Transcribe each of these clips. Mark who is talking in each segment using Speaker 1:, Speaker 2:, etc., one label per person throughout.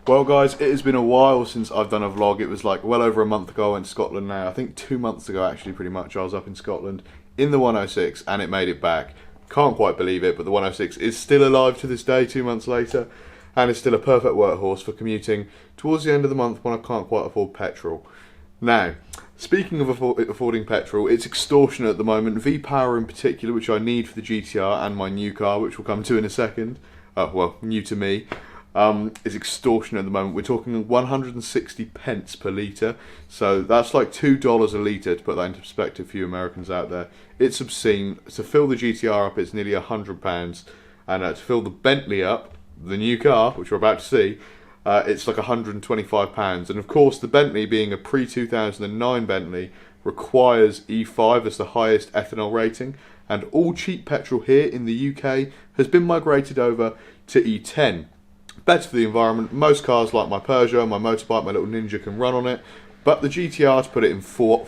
Speaker 1: Well guys, it has been a while since I've done a vlog. It was like well over a month ago. I went to Scotland now. I think 2 months ago actually, pretty much. I was up in Scotland in the 106 and it made it back. Can't quite believe it, but the 106 is still alive to this day 2 months later, and it's still a perfect workhorse for commuting towards the end of the month when I can't quite afford petrol. Now, speaking of affording petrol, it's extortionate at the moment. V-Power in particular, which I need for the GTR and my new car, which we'll come to in a second. Well, new to me. Is extortionate at the moment. We're talking 160 pence per litre, so that's like $2 a litre, to put that into perspective for you Americans out there. It's obscene. To fill the GTR up, it's nearly £100, and to fill the Bentley up, the new car, which we're about to see, it's like £125, and of course the Bentley, being a pre-2009 Bentley, requires E5 as the highest ethanol rating, and all cheap petrol here in the UK has been migrated over to E10. Better for the environment. Most cars like my Peugeot, my motorbike, my little Ninja can run on it, but the GTR, to put it in full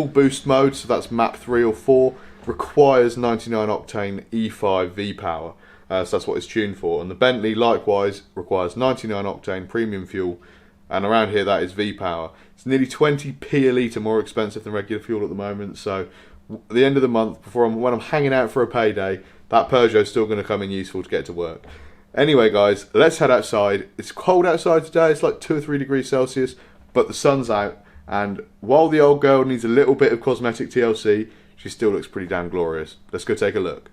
Speaker 1: boost mode, so that's map 3 or 4, requires 99 octane E5 V-Power, so that's what it's tuned for. And the Bentley likewise requires 99 octane premium fuel, and around here that is V-Power. It's nearly 20p a litre more expensive than regular fuel at the moment, so at the end of the month, when I'm hanging out for a payday, that Peugeot's still going to come in useful to get to work. Anyway guys, let's head outside. It's cold outside today, it's like 2 or 3 degrees Celsius, but the sun's out, and while the old girl needs a little bit of cosmetic TLC, she still looks pretty damn glorious. Let's go take a look.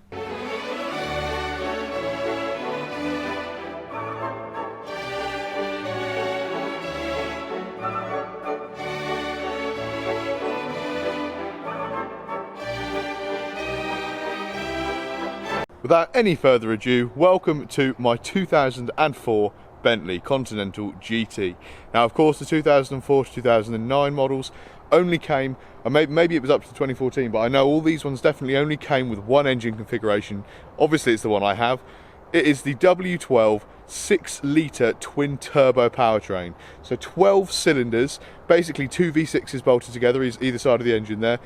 Speaker 1: Without any further ado, welcome to my 2004 Bentley Continental GT. Now, of course, the 2004 to 2009 models only came, or maybe it was up to 2014, but I know all these ones definitely only came with one engine configuration. Obviously, it's the one I have. It is the W12 6-litre twin-turbo powertrain. So 12 cylinders, basically 2 V6s bolted together, either side of the engine there.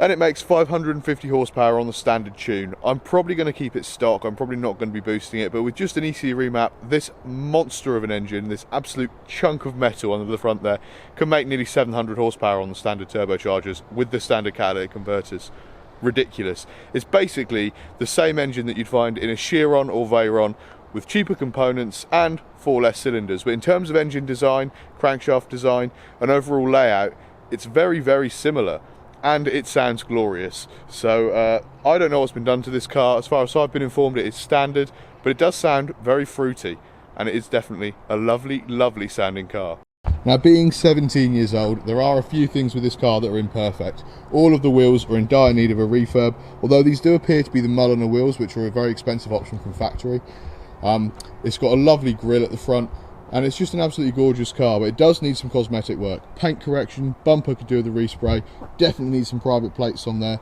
Speaker 1: And it makes 550 horsepower on the standard tune. I'm probably going to keep it stock. I'm probably not going to be boosting it, but with just an ECU remap, this monster of an engine, this absolute chunk of metal under the front there, can make nearly 700 horsepower on the standard turbochargers with the standard catalytic converters. Ridiculous. It's basically the same engine that you'd find in a Chiron or Veyron, with cheaper components and 4 less cylinders. But in terms of engine design, crankshaft design, and overall layout, it's very, very similar. And it sounds glorious. So I don't know what's been done to this car. As far as I've been informed, it is standard, but it does sound very fruity, and it is definitely a lovely, lovely sounding car. Now, being 17 years old, there are a few things with this car that are imperfect. All of the wheels are in dire need of a refurb, although these do appear to be the Mulliner wheels, which are a very expensive option from factory. It's got a lovely grille at the front, and it's just an absolutely gorgeous car, but it does need some cosmetic work. Paint correction, bumper could do with a respray, definitely need some private plates on there,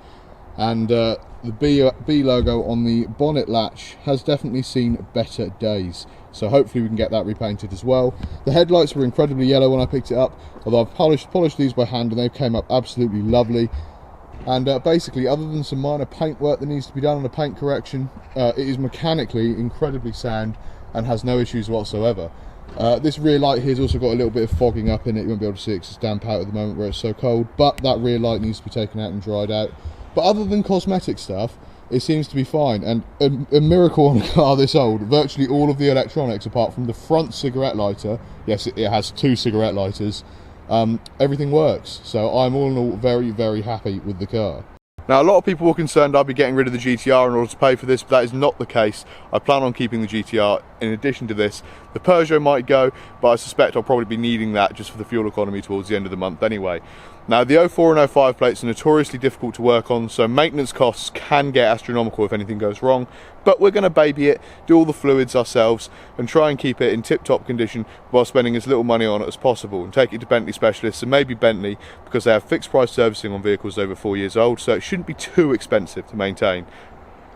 Speaker 1: and the B logo on the bonnet latch has definitely seen better days, so hopefully we can get that repainted as well. The headlights were incredibly yellow when I picked it up, although I've polished these by hand and they came up absolutely lovely. And basically, other than some minor paint work that needs to be done on a paint correction, it is mechanically incredibly sound and has no issues whatsoever. This rear light here has also got a little bit of fogging up in it. You won't be able to see it because it's damp out at the moment where it's so cold, but that rear light needs to be taken out and dried out. But other than cosmetic stuff, it seems to be fine, and a miracle on a car this old, virtually all of the electronics apart from the front cigarette lighter, yes, it has 2 cigarette lighters, everything works. So I'm all in all very, very happy with the car. Now, a lot of people were concerned I'd be getting rid of the GTR in order to pay for this, but that is not the case. I plan on keeping the GTR in addition to this. The Peugeot might go, but I suspect I'll probably be needing that just for the fuel economy towards the end of the month anyway. Now, the 04 and 05 plates are notoriously difficult to work on, so maintenance costs can get astronomical if anything goes wrong, but we're going to baby it, do all the fluids ourselves, and try and keep it in tip-top condition while spending as little money on it as possible, and take it to Bentley specialists, and maybe Bentley, because they have fixed price servicing on vehicles over 4 years old, so it shouldn't be too expensive to maintain.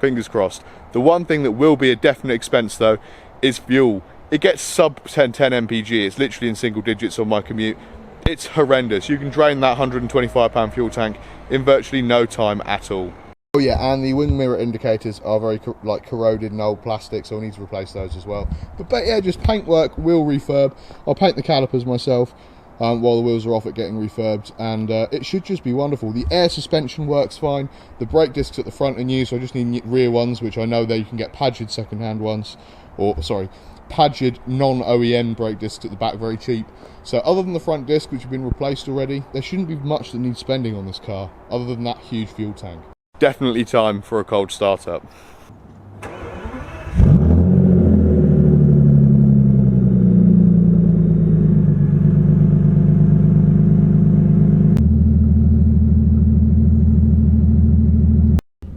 Speaker 1: Fingers crossed. The one thing that will be a definite expense though is fuel. It gets sub 10 mpg, it's literally in single digits on my commute. It's horrendous. You can drain that £125 fuel tank in virtually no time at all. Oh yeah, and the wing mirror indicators are very corroded and old plastic, so I need to replace those as well. But yeah, just paintwork, wheel refurb. I'll paint the calipers myself while the wheels are off it getting refurbed, and it should just be wonderful. The air suspension works fine. The brake discs at the front are new, so I just need rear ones, which I know that you can get Padgett second-hand ones, or sorry, Padgett non-OEM brake discs at the back, very cheap. So other than the front disc, which have been replaced already, there shouldn't be much that needs spending on this car, other than that huge fuel tank. Definitely time for a cold startup.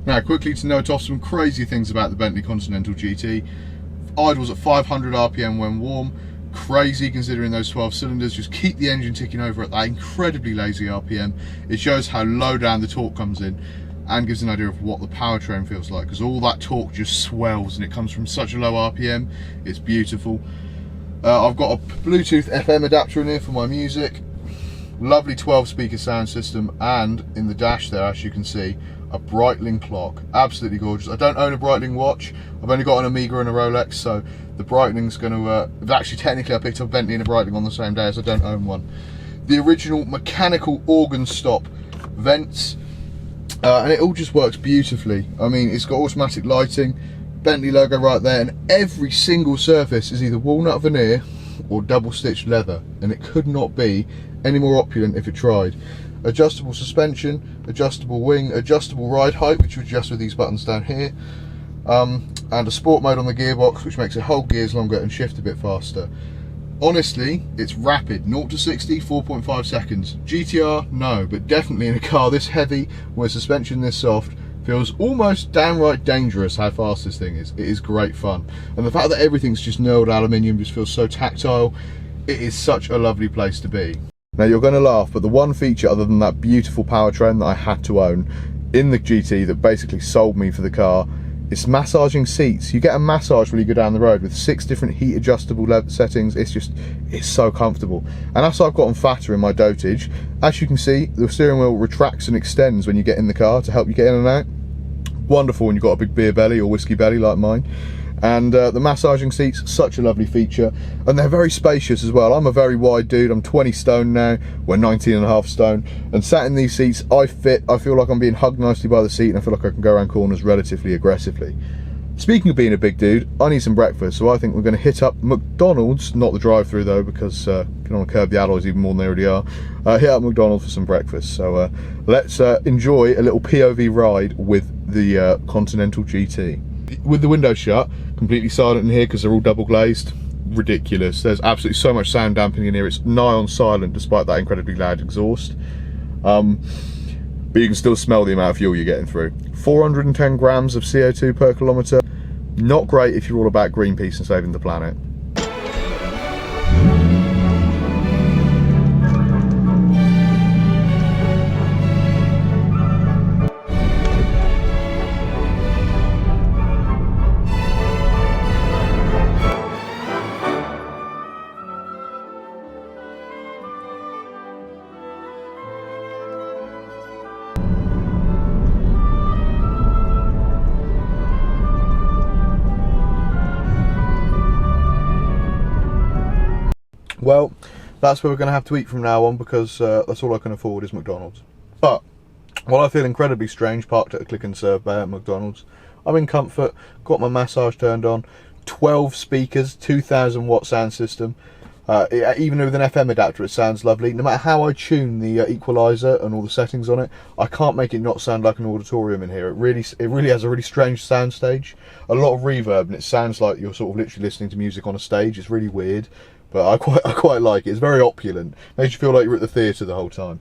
Speaker 1: Now quickly to note off some crazy things about the Bentley Continental GT. Idles at 500 RPM when warm. Crazy considering those 12 cylinders. Just keep the engine ticking over at that incredibly lazy RPM. It shows how low down the torque comes in and gives an idea of what the powertrain feels like, because all that torque just swells and it comes from such a low RPM. It's beautiful. I've got a Bluetooth FM adapter in here for my music. Lovely 12 speaker sound system, and in the dash there, as you can see, a Breitling clock. Absolutely gorgeous. I don't own a Breitling watch. I've only got an Omega and a Rolex, so the Breitling's going to actually technically I picked up a Bentley and a Breitling on the same day, as I don't own one. The original mechanical organ stop vents, and it all just works beautifully. I mean, it's got automatic lighting, Bentley logo right there, and every single surface is either walnut veneer or double stitched leather, and it could not be any more opulent if it tried. Adjustable suspension, adjustable wing, adjustable ride height, which you adjust with these buttons down here, and a sport mode on the gearbox, which makes it hold gears longer and shift a bit faster. Honestly, it's rapid. 0 to 60, 4.5 seconds. GTR, no, but definitely in a car this heavy, with suspension this soft, feels almost downright dangerous how fast this thing is. It is great fun. And the fact that everything's just knurled aluminium just feels so tactile. It is such a lovely place to be. Now you're going to laugh, but the one feature other than that beautiful powertrain that I had to own in the GT that basically sold me for the car, it's massaging seats. You get a massage when you go down the road with 6 different heat adjustable settings. It's so comfortable. And as I've gotten fatter in my dotage, as you can see, the steering wheel retracts and extends when you get in the car to help you get in and out. Wonderful when you've got a big beer belly or whiskey belly like mine. And the massaging seats, such a lovely feature, and they're very spacious as well. I'm a very wide dude. I'm 20 stone now. We're 19.5 stone, and sat in these seats, I feel like I'm being hugged nicely by the seat, and I feel like I can go around corners relatively aggressively. Speaking of being a big dude, I need some breakfast, so I think we're going to hit up McDonald's, not the drive-through though, because you don't want to curb the alloys even more than they already are. Hit up McDonald's for some breakfast. So let's enjoy a little POV ride with the Continental GT. With the windows shut, completely silent in here because they're all double glazed. Ridiculous. There's absolutely so much sound dampening in here. It's nigh on silent despite that incredibly loud exhaust. But you can still smell the amount of fuel you're getting through. 410 grams of CO2 per kilometre. Not great if you're all about Greenpeace and saving the planet. Well, that's where we're going to have to eat from now on, because that's all I can afford is McDonald's. But while I feel incredibly strange parked at a click and serve bay at McDonald's, I'm in comfort, got my massage turned on, 12 speakers, 2000 watt sound system. Even with an FM adapter it sounds lovely. No matter how I tune the equaliser and all the settings on it, I can't make it not sound like an auditorium in here. It really has a really strange sound stage. A lot of reverb, and it sounds like you're sort of literally listening to music on a stage. It's really weird, but I quite like it. It's very opulent. Makes you feel like you're at the theatre the whole time.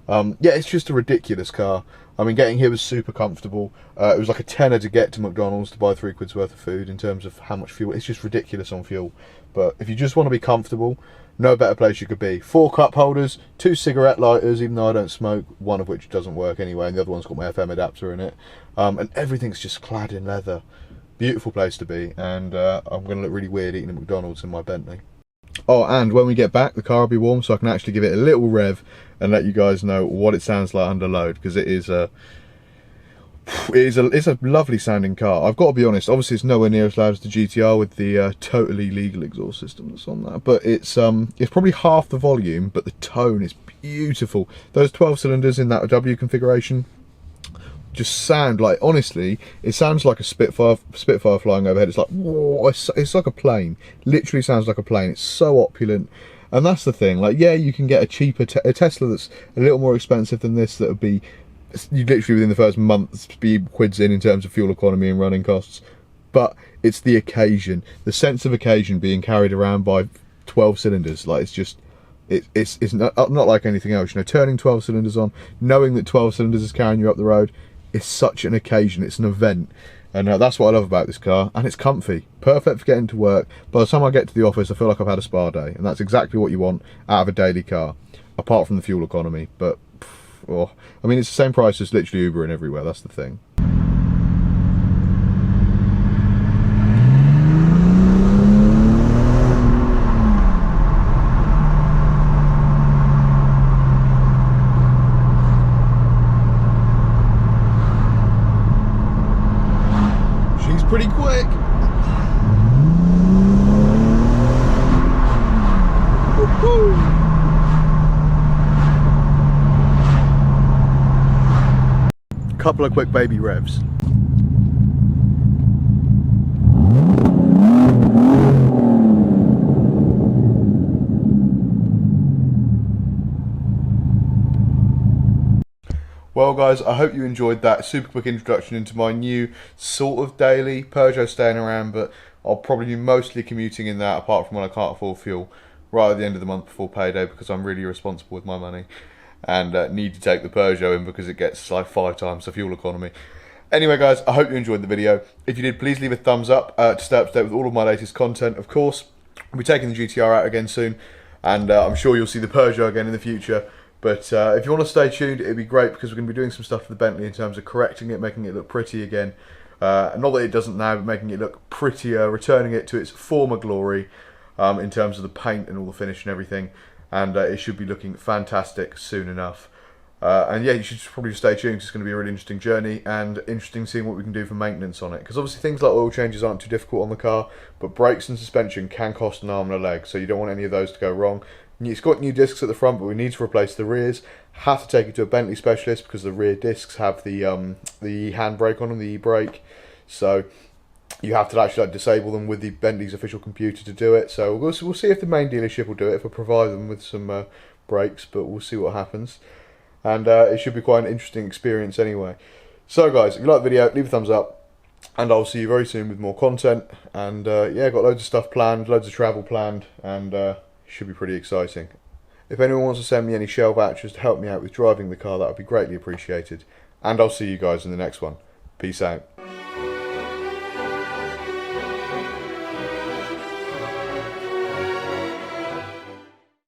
Speaker 1: Yeah, it's just a ridiculous car. I mean, getting here was super comfortable. It was like a tenner to get to McDonald's to buy £3 worth of food in terms of how much fuel. It's just ridiculous on fuel. But if you just want to be comfortable, no better place you could be. 4 cup holders, 2 cigarette lighters, even though I don't smoke, one of which doesn't work anyway, and the other one's got my FM adapter in it. And everything's just clad in leather. Beautiful place to be, and I'm going to look really weird eating at McDonald's in my Bentley. Oh, and when we get back, the car will be warm, so I can actually give it a little rev and let you guys know what it sounds like under load, because it is it's a lovely sounding car. I've got to be honest, obviously it's nowhere near as loud as the GTR with the totally legal exhaust system that's on that, but it's probably half the volume, but the tone is beautiful. Those 12 cylinders in that W configuration just sound like, honestly, it sounds like a Spitfire flying overhead. It's like, whoa, it's like a plane. Literally sounds like a plane. It's so opulent. And that's the thing, like, yeah, you can get a cheaper a Tesla that's a little more expensive than this, that would be, you literally within the first month be quids in terms of fuel economy and running costs. But it's the occasion, the sense of occasion being carried around by 12 cylinders. Like, it's just, it's not like anything else. You know, turning 12 cylinders on, knowing that 12 cylinders is carrying you up the road, it's such an occasion, it's an event. And that's what I love about this car. And it's comfy, perfect for getting to work. By the time I get to the office, I feel like I've had a spa day. And that's exactly what you want out of a daily car, apart from the fuel economy. But, oh, I mean, it's the same price as literally Uber and everywhere, that's the thing. Pretty quick. Couple of quick baby revs. Well guys, I hope you enjoyed that super quick introduction into my new sort of daily. Peugeot staying around, but I'll probably be mostly commuting in that, apart from when I can't afford fuel, right at the end of the month before payday, because I'm really irresponsible with my money and need to take the Peugeot in because it gets like 5 times the fuel economy. Anyway guys, I hope you enjoyed the video. If you did, please leave a thumbs up to stay up to date with all of my latest content. Of course, we'll be taking the GTR out again soon, and I'm sure you'll see the Peugeot again in the future. But if you want to stay tuned, it'd be great, because we're going to be doing some stuff for the Bentley in terms of correcting it, making it look pretty again. Not that it doesn't now, but making it look prettier, returning it to its former glory in terms of the paint and all the finish and everything. And it should be looking fantastic soon enough. And yeah, you should probably stay tuned, because it's going to be a really interesting journey, and interesting seeing what we can do for maintenance on it. Because obviously things like oil changes aren't too difficult on the car, but brakes and suspension can cost an arm and a leg, so you don't want any of those to go wrong. It's got new discs at the front, but we need to replace the rears. Have to take it to a Bentley specialist, because the rear discs have the handbrake on them, the e-brake. So you have to actually disable them with the Bentley's official computer to do it. So we'll see if the main dealership will do it, if I provide them with some brakes, but we'll see what happens. And it should be quite an interesting experience anyway. So guys, if you like the video, leave a thumbs up, and I'll see you very soon with more content. And yeah, got loads of stuff planned, loads of travel planned, and should be pretty exciting. If anyone wants to send me any Shell vouchers to help me out with driving the car, that would be greatly appreciated. And I'll see you guys in the next one. Peace out.